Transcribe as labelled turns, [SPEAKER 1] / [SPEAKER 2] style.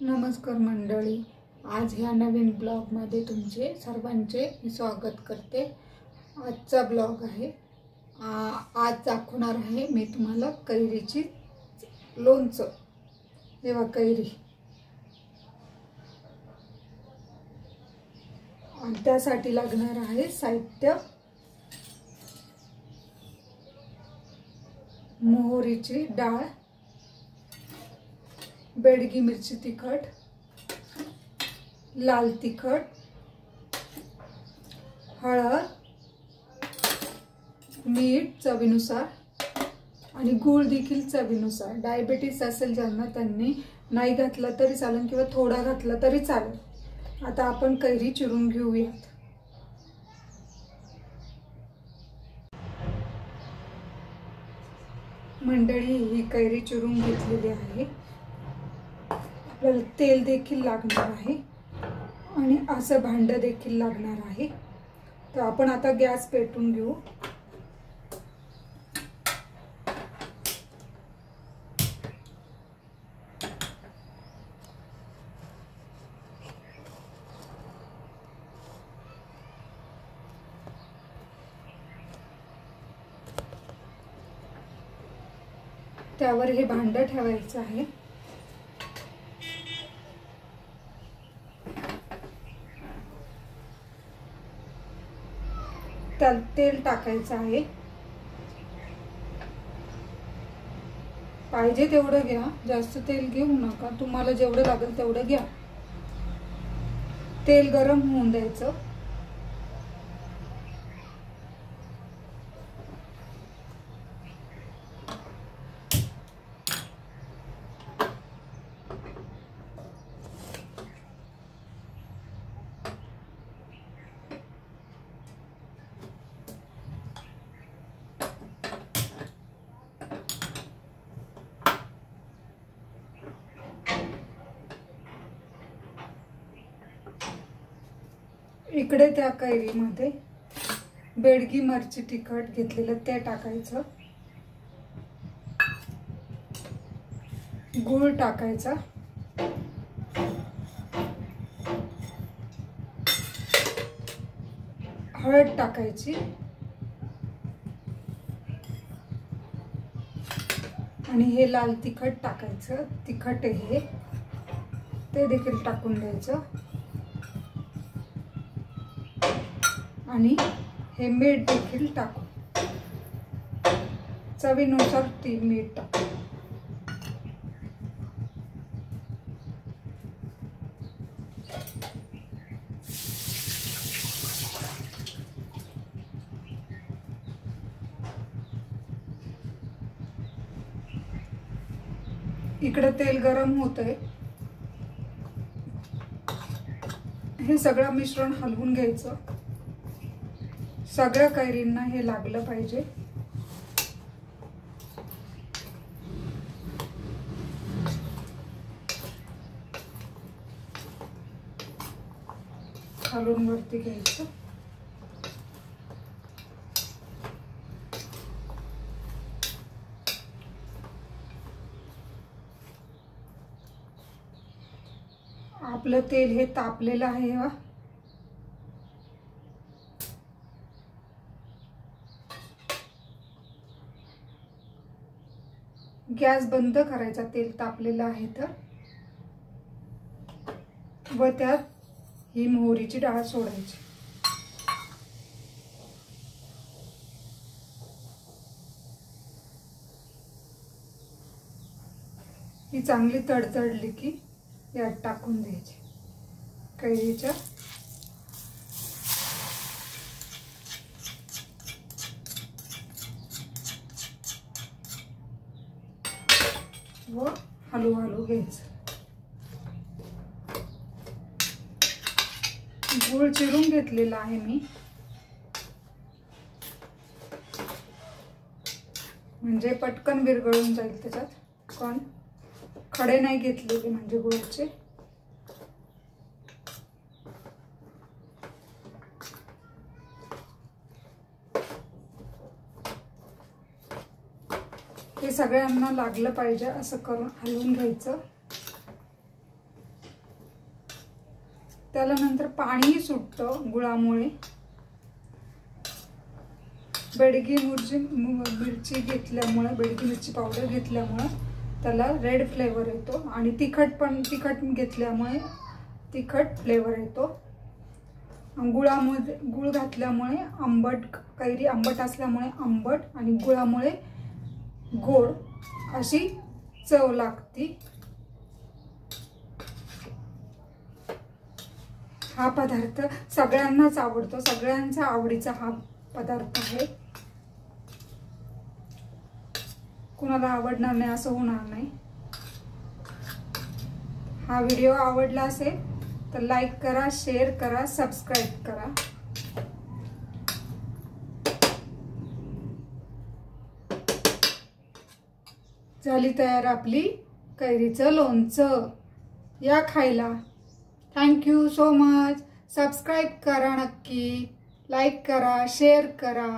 [SPEAKER 1] नमस्कार मंडळी, आज ह्या नवीन ब्लॉगमध्ये तुमचे सर्वांचे स्वागत करते। आजचा ब्लॉग आहे, आज दाखवणार आहे मी तुम्हाला कैरीची लोणचं। तेव्हा कैरी आणि त्यासाठी लागणार आहे साहित्य: मोहरीची डाळ, बेडगी मिरची तिखट, लाल तिखट, हळद, मीठ चवीनुसार आणि गूळ देखील चवीनुसार। डायबिटीज असेल ज्यांना त्यांनी नाही घातला तरी चालेल किंवा थोडा घातला तरी चालेल। आता आपण कैरी चिरून घेऊयात। मंडळी, ही कैरी चिरून घेतलेली आहे। आपल्याला तेल देखील लागणार आहे आणि असं भांड देखील लागणार आहे। तर आपण आता गॅस पेटवून घेऊ। त्यावर हे भांड ठेवायचं आहे। त्यात तेल टाकायचं आहे। पाहिजे तेवढं घ्या, जास्त तेल घेऊ नका, तुम्हाला जेवढं लागेल तेवढं घ्या। तेल गरम होऊन द्यायचं। इकडे त्या कैरीमध्ये बेडगी मिरची तिखट घेतलेलं ते टाकायचं, गूळ टाकायचा, हळद टाकायची आणि हे लाल तिखट टाकायचं। तिखट हे ते देखील टाकून द्यायचं आणि हे मीठ देखील टाकू, चवीनुसार मीठ टाकू। इकडे तेल गरम होतंय। हे सगळं मिश्रण हलवून घ्यायचं। सगळ्या कैरींना हे लागलं पाहिजे। हलवून वरती घ्यायचं। आपलं तेल हे तापलेलं आहे। गॅस बंद करायचा, तेल तापलेलं आहे तर, व त्यात ही मोहरीची डाळ सोडायची। ही चांगली तडतडली की यात टाकून द्यायची कैरीच्या। व हलू घ्यायचं। गूळ चिरून घेतलेला आहे मी, म्हणजे पटकन विरघळून जाईल त्याच्यात। पण खडे नाही घेतलेले म्हणजे गुळाचे। हे सगळ्यांना लागलं पाहिजे असं करून हलवून घ्यायचं। त्याला नंतर पाणीही सुटतं गुळामुळे. बेडगी मिरची घेतल्यामुळे, बेडगी मिरची पावडर घेतल्यामुळे त्याला रेड फ्लेवर येतो आणि तिखट घेतल्यामुळे तिखट फ्लेवर येतो. गुळामध्ये गुळ घातल्यामुळे आंबट, कैरी आंबट असल्यामुळे आंबट आणि गुळामुळे गोड अशी चव लागती. हा पदार्थ सगळ्यांनाच आवडतो, सगळ्यांचा आवडीचा हा पदार्थ आहे. कुणाला आवडणार नाही असं होणार नाही. हा व्हिडिओ आवडला असेल तर लाईक करा, शेअर करा, सबस्क्राईब करा. झाली तयार आपली कैरीचं लोणचं. या खायला. Thank you so much. सबस्क्राईब करा नक्की, लाईक करा, शेअर करा.